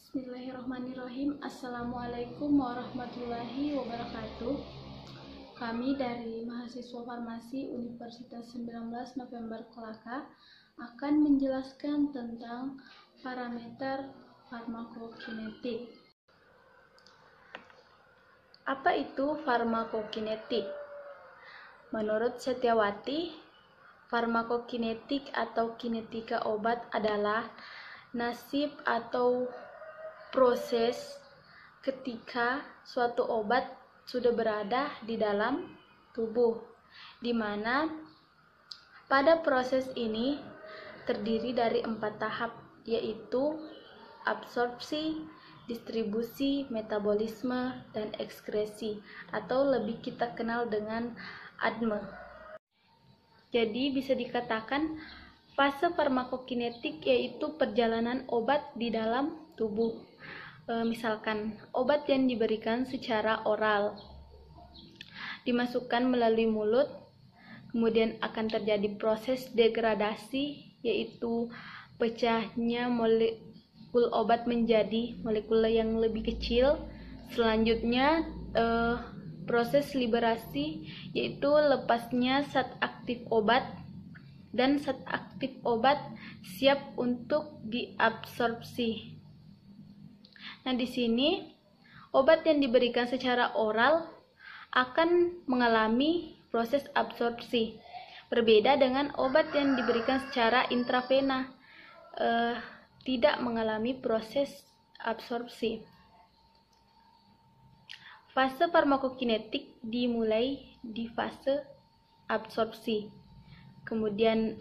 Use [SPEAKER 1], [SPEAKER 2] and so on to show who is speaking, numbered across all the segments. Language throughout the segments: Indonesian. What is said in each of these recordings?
[SPEAKER 1] Bismillahirrahmanirrahim. Assalamualaikum warahmatullahi wabarakatuh. Kami dari mahasiswa farmasi Universitas 19 November Kolaka akan menjelaskan tentang parameter farmakokinetik. Apa itu farmakokinetik? Menurut Setiawati, farmakokinetik atau kinetika obat adalah nasib atau proses ketika suatu obat sudah berada di dalam tubuh, di mana pada proses ini terdiri dari 4 tahap, yaitu absorpsi, distribusi, metabolisme, dan ekskresi, atau lebih kita kenal dengan ADME. Jadi bisa dikatakan fase farmakokinetik yaitu perjalanan obat di dalam tubuh. Misalkan obat yang diberikan secara oral dimasukkan melalui mulut, kemudian akan terjadi proses degradasi, yaitu pecahnya molekul obat menjadi molekul yang lebih kecil. Selanjutnya proses liberasi, yaitu lepasnya zat aktif obat, dan zat aktif obat siap untuk diabsorpsi. Nah, di sini obat yang diberikan secara oral akan mengalami proses absorpsi. Berbeda dengan obat yang diberikan secara intravena, tidak mengalami proses absorpsi. Fase farmakokinetik dimulai di fase absorpsi. Kemudian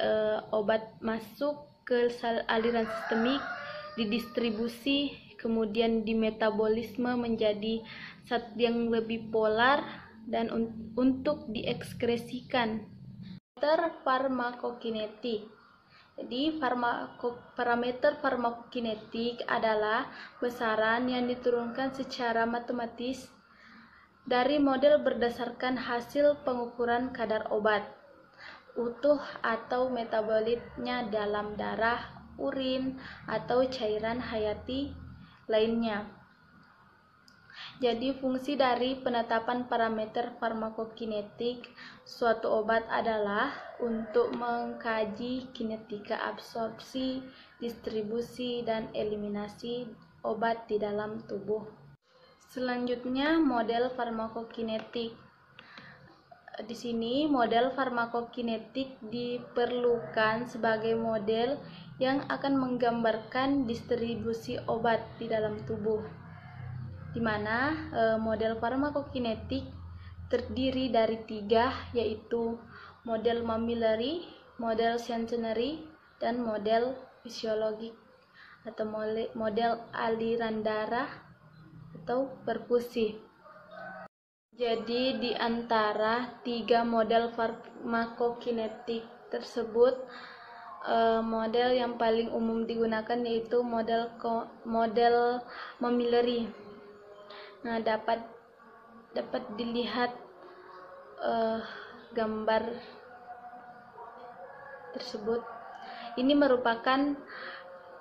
[SPEAKER 1] obat masuk ke aliran sistemik, didistribusi, kemudian di metabolisme menjadi zat yang lebih polar dan untuk diekskresikan. Farmakokinetik. Jadi parameter farmakokinetik adalah besaran yang diturunkan secara matematis dari model berdasarkan hasil pengukuran kadar obat utuh atau metabolitnya dalam darah, urin, atau cairan hayati lainnya. Jadi fungsi dari penetapan parameter farmakokinetik suatu obat adalah untuk mengkaji kinetika absorpsi, distribusi, dan eliminasi obat di dalam tubuh. Selanjutnya, model farmakokinetik. Di sini model farmakokinetik diperlukan sebagai model yang akan menggambarkan distribusi obat di dalam tubuh, di mana model farmakokinetik terdiri dari 3, yaitu model mammillary, model centenary, dan model fisiologik atau model aliran darah atau perfusi. Jadi di antara 3 model farmakokinetik tersebut, model yang paling umum digunakan yaitu model mammillary. Nah, dapat dilihat gambar tersebut. Ini merupakan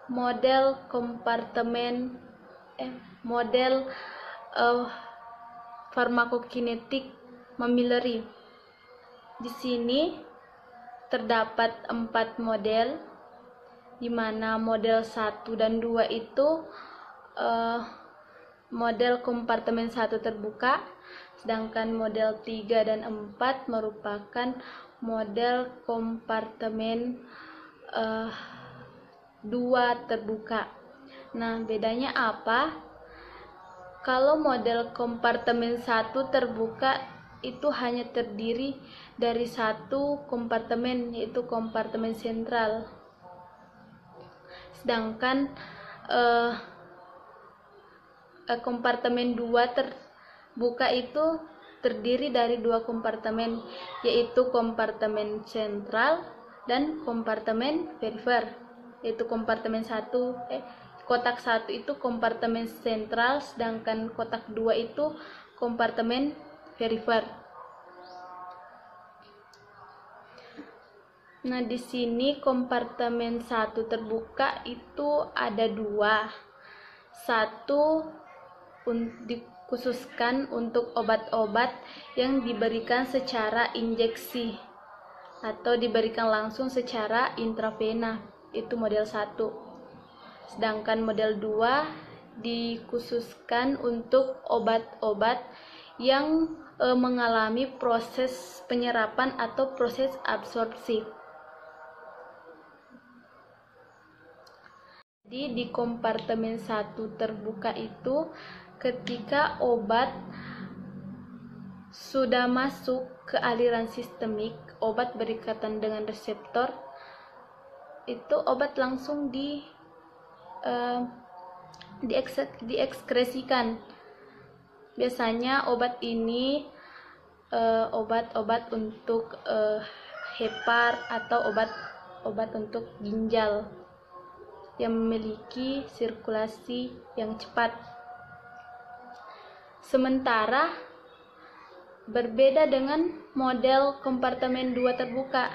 [SPEAKER 1] model kompartemen farmakokinetik mammillary. Di sini terdapat 4 model, di mana model 1 dan 2 itu model kompartemen 1 terbuka, sedangkan model 3 dan 4 merupakan model kompartemen 2 terbuka. Nah, bedanya apa? Kalau model kompartemen 1 terbuka itu hanya terdiri dari 1 kompartemen, yaitu kompartemen sentral. Sedangkan kompartemen 2 terbuka itu terdiri dari 2 kompartemen, yaitu kompartemen sentral dan kompartemen perifer. Yaitu kompartemen 1 kotak 1 itu kompartemen sentral, sedangkan kotak 2 itu kompartemen perifer. Nah, di sini kompartemen 1 terbuka itu ada 2. satu dikhususkan untuk obat-obat yang diberikan secara injeksi atau diberikan langsung secara intravena, itu model 1. Sedangkan model 2 dikhususkan untuk obat-obat yang mengalami proses penyerapan atau proses absorpsi. Jadi di kompartemen 1 terbuka itu ketika obat sudah masuk ke aliran sistemik, obat berikatan dengan reseptor, itu obat langsung diekskresikan. Biasanya obat ini obat-obat untuk hepar atau obat untuk ginjal yang memiliki sirkulasi yang cepat. Sementara berbeda dengan model kompartemen 2 terbuka.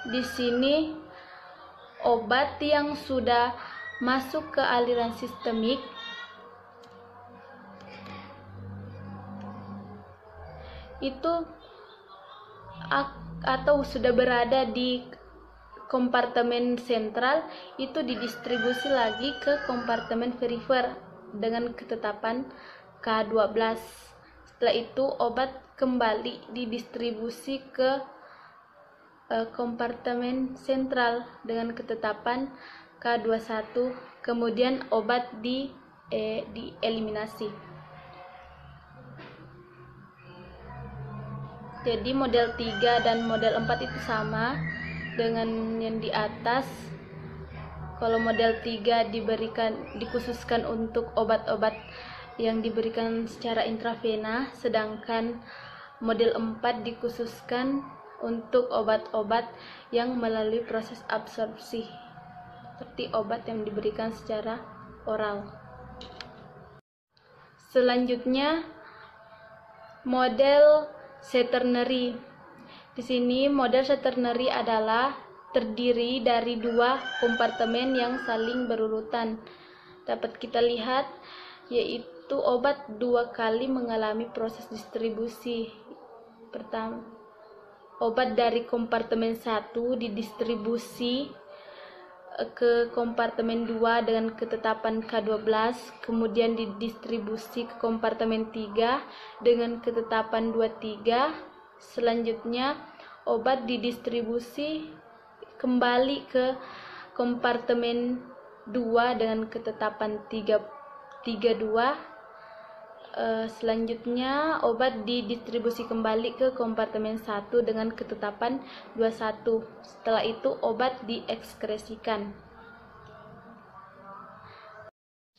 [SPEAKER 1] Di sini obat yang sudah masuk ke aliran sistemik itu atau sudah berada di kompartemen sentral, itu didistribusi lagi ke kompartemen perifer dengan ketetapan K12. Setelah itu obat kembali didistribusi ke kompartemen sentral dengan ketetapan K21, kemudian obat dieliminasi. Jadi model 3 dan model 4 itu sama dengan yang di atas. Kalau model 3 dikhususkan untuk obat-obat yang diberikan secara intravena, sedangkan model 4 dikhususkan untuk obat-obat yang melalui proses absorpsi, seperti obat yang diberikan secara oral. Selanjutnya model quaternary. Di sini model quaternary adalah terdiri dari 2 kompartemen yang saling berurutan. Dapat kita lihat yaitu obat 2 kali mengalami proses distribusi. Pertama, obat dari kompartemen 1 didistribusi ke kompartemen 2 dengan ketetapan K12, kemudian didistribusi ke kompartemen 3 dengan ketetapan 23. Selanjutnya obat didistribusi kembali ke kompartemen 2 dengan ketetapan 32. Selanjutnya obat didistribusi kembali ke kompartemen 1 dengan ketetapan 21. Setelah itu obat diekskresikan.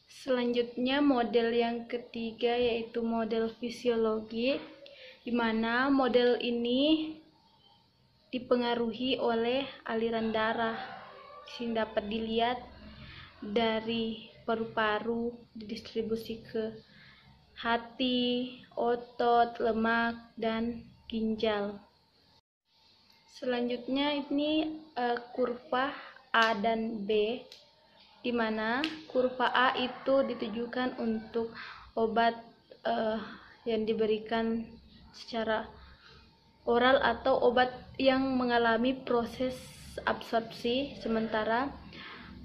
[SPEAKER 1] Selanjutnya model yang ketiga yaitu model fisiologi, di mana model ini dipengaruhi oleh aliran darah. Di sini dapat dilihat dari paru-paru didistribusi ke hati, otot, lemak, dan ginjal. Selanjutnya ini kurva A dan B, di mana kurva A itu ditujukan untuk obat yang diberikan secara oral atau obat yang mengalami proses absorpsi, sementara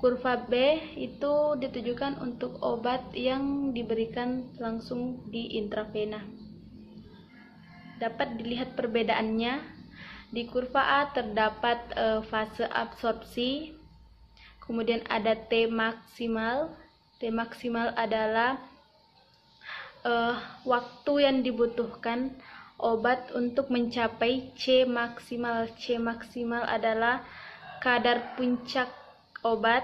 [SPEAKER 1] kurva B itu ditujukan untuk obat yang diberikan langsung di intravena. Dapat dilihat perbedaannya. Di kurva A terdapat fase absorpsi, kemudian ada T maksimal. T maksimal adalah waktu yang dibutuhkan obat untuk mencapai C maksimal. C maksimal adalah kadar puncak obat.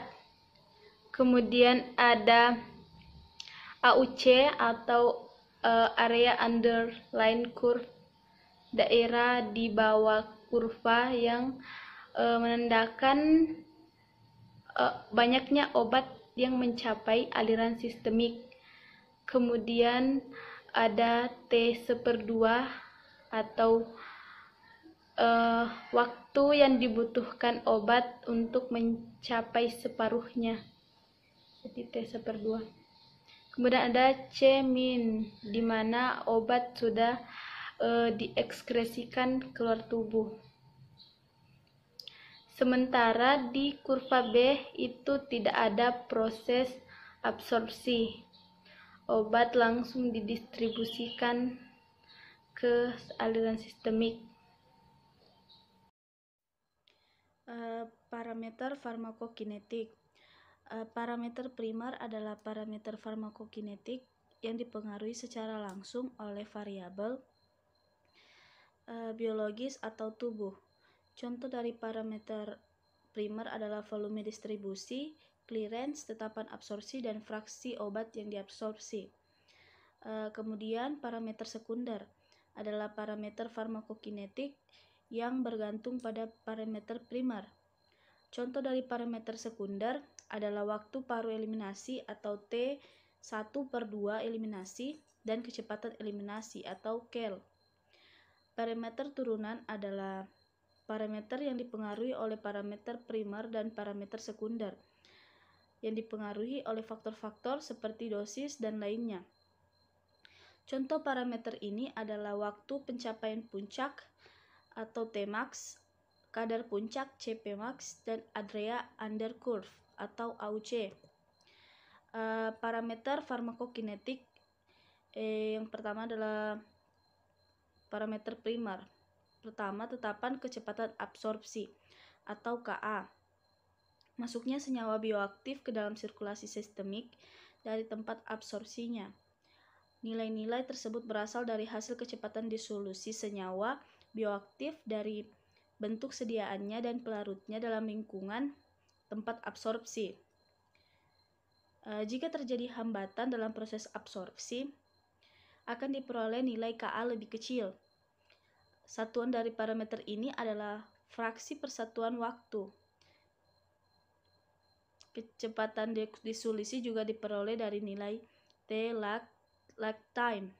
[SPEAKER 1] Kemudian ada AUC atau area underlying curve, daerah di bawah kurva yang menandakan banyaknya obat yang mencapai aliran sistemik. Kemudian ada T/2 atau waktu yang dibutuhkan obat untuk mencapai separuhnya. Jadi T/2. Kemudian ada C-min, di mana obat sudah diekskresikan keluar tubuh. Sementara di kurva B itu tidak ada proses absorpsi. Obat langsung didistribusikan ke aliran sistemik. Parameter farmakokinetik. Parameter primer adalah parameter farmakokinetik yang dipengaruhi secara langsung oleh variabel biologis atau tubuh. Contoh dari parameter primer adalah volume distribusi, clearance, tetapan absorpsi, dan fraksi obat yang diabsorpsi. Kemudian parameter sekunder adalah parameter farmakokinetik yang bergantung pada parameter primer. Contoh dari parameter sekunder adalah waktu paruh eliminasi atau T1/2 eliminasi dan kecepatan eliminasi atau KEL. Parameter turunan adalah parameter yang dipengaruhi oleh parameter primer dan parameter sekunder, yang dipengaruhi oleh faktor-faktor seperti dosis dan lainnya. Contoh parameter ini adalah waktu pencapaian puncak atau Tmax, kadar puncak Cpmax, dan area under curve atau AUC. Parameter farmakokinetik yang pertama adalah parameter primer. Pertama, tetapan kecepatan absorpsi atau Ka. Masuknya senyawa bioaktif ke dalam sirkulasi sistemik dari tempat absorpsinya. Nilai-nilai tersebut berasal dari hasil kecepatan disolusi senyawa bioaktif dari bentuk sediaannya dan pelarutnya dalam lingkungan tempat absorpsi. Jika terjadi hambatan dalam proses absorpsi, akan diperoleh nilai Ka lebih kecil. Satuan dari parameter ini adalah fraksi persatuan waktu. Kecepatan disolusi juga diperoleh dari nilai T lag time,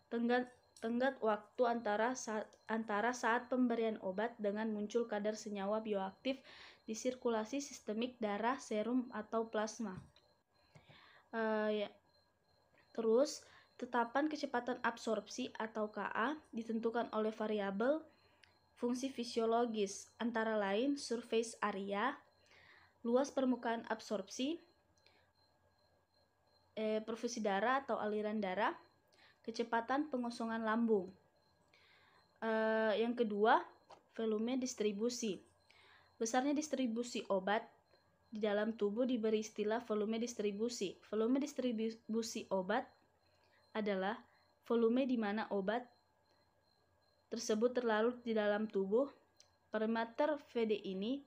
[SPEAKER 1] tenggat waktu antara saat pemberian obat dengan muncul kadar senyawa bioaktif di sirkulasi sistemik darah, serum, atau plasma. Terus, tetapan kecepatan absorpsi atau Ka ditentukan oleh variabel fungsi fisiologis, antara lain surface area, luas permukaan absorpsi, perfusi darah atau aliran darah, kecepatan pengosongan lambung. Yang kedua, volume distribusi. Besarnya distribusi obat di dalam tubuh diberi istilah volume distribusi. Volume distribusi obat adalah volume di mana obat tersebut terlarut di dalam tubuh. Parameter Vd ini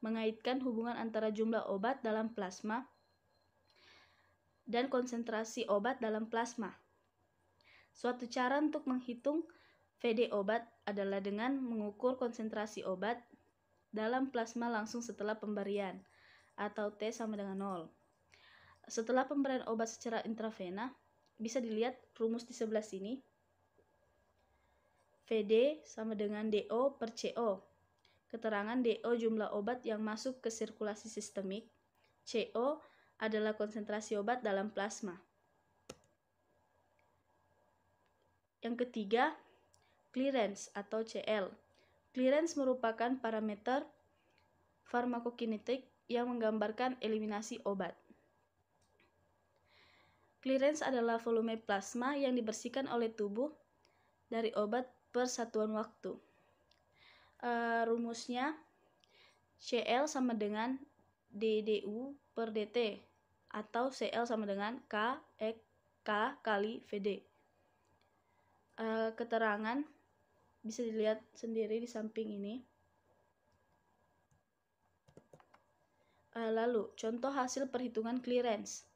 [SPEAKER 1] mengaitkan hubungan antara jumlah obat dalam plasma dan konsentrasi obat dalam plasma. Suatu cara untuk menghitung Vd obat adalah dengan mengukur konsentrasi obat dalam plasma langsung setelah pemberian, atau T sama dengan 0. Setelah pemberian obat secara intravena, bisa dilihat rumus di sebelah sini. Vd sama dengan DO per CO. Keterangan DO jumlah obat yang masuk ke sirkulasi sistemik. CO adalah konsentrasi obat dalam plasma. Yang ketiga, clearance atau CL. Clearance merupakan parameter farmakokinetik yang menggambarkan eliminasi obat. Clearance adalah volume plasma yang dibersihkan oleh tubuh dari obat per satuan waktu. Rumusnya CL sama dengan DDU per DT atau CL sama dengan K kali Vd. Keterangan bisa dilihat sendiri di samping ini. Lalu, contoh hasil perhitungan clearance.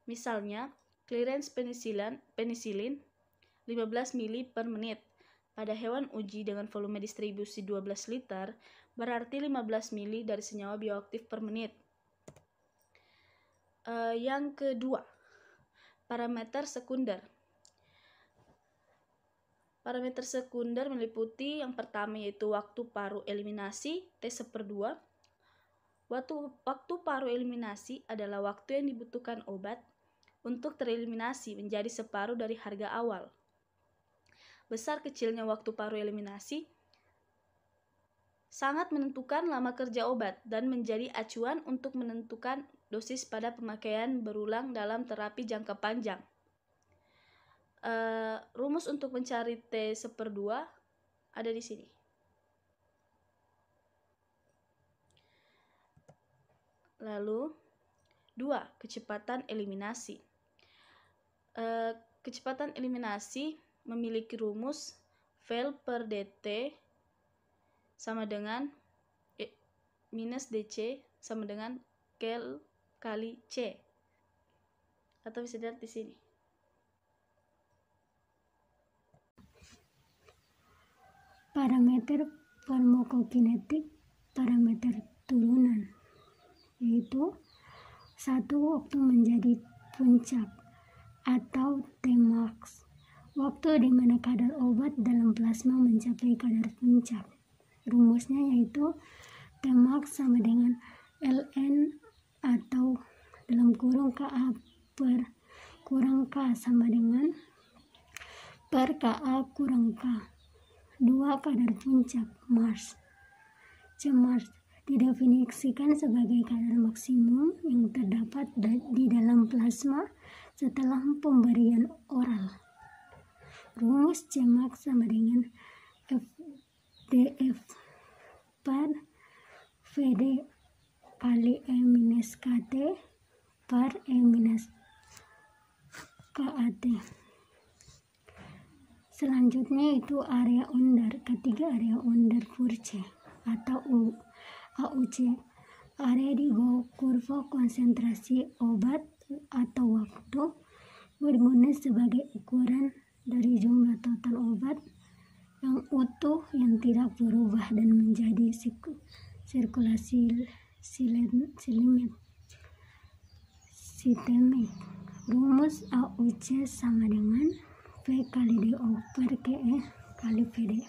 [SPEAKER 1] Misalnya, clearance penisilin 15 ml per menit. Pada hewan uji dengan volume distribusi 12 liter, berarti 15 ml dari senyawa bioaktif per menit. Yang kedua, parameter sekunder. Parameter sekunder meliputi yang pertama yaitu waktu paruh eliminasi T1/2,
[SPEAKER 2] Waktu paruh eliminasi adalah waktu yang dibutuhkan obat untuk tereliminasi menjadi separuh dari harga awal. Besar kecilnya waktu paruh eliminasi sangat menentukan lama kerja obat dan menjadi acuan untuk menentukan dosis pada pemakaian berulang dalam terapi jangka panjang. Rumus untuk mencari T/2 ada di sini. Lalu 2. Kecepatan eliminasi. Kecepatan eliminasi memiliki rumus vel per dt sama dengan minus dc sama dengan kel kali c, atau bisa dilihat di sini.
[SPEAKER 3] Parameter farmakokinetik, parameter turunan, yaitu 1. Waktu menjadi puncak atau Tmax, waktu di mana kadar obat dalam plasma mencapai kadar puncak. Rumusnya yaitu Tmax sama dengan ln atau dalam kurung Ka per kurang K sama dengan per Ka kurang K. 2. Kadar puncak Mars. Cmars didefinisikan sebagai kadar maksimum yang terdapat di dalam plasma setelah pemberian oral. Rumus Cmax sama dengan FDF per Vd kali E-KT per E-KAT. Selanjutnya itu area Onder. Ketiga, area Onder-Furche atau AUC. Area di bawah kurva konsentrasi obat atau waktu berguna sebagai ukuran dari jumlah total obat yang utuh yang tidak berubah dan menjadi sirkulasi sistemik. Rumus AUC sama dengan V kali DO per KE kali VD.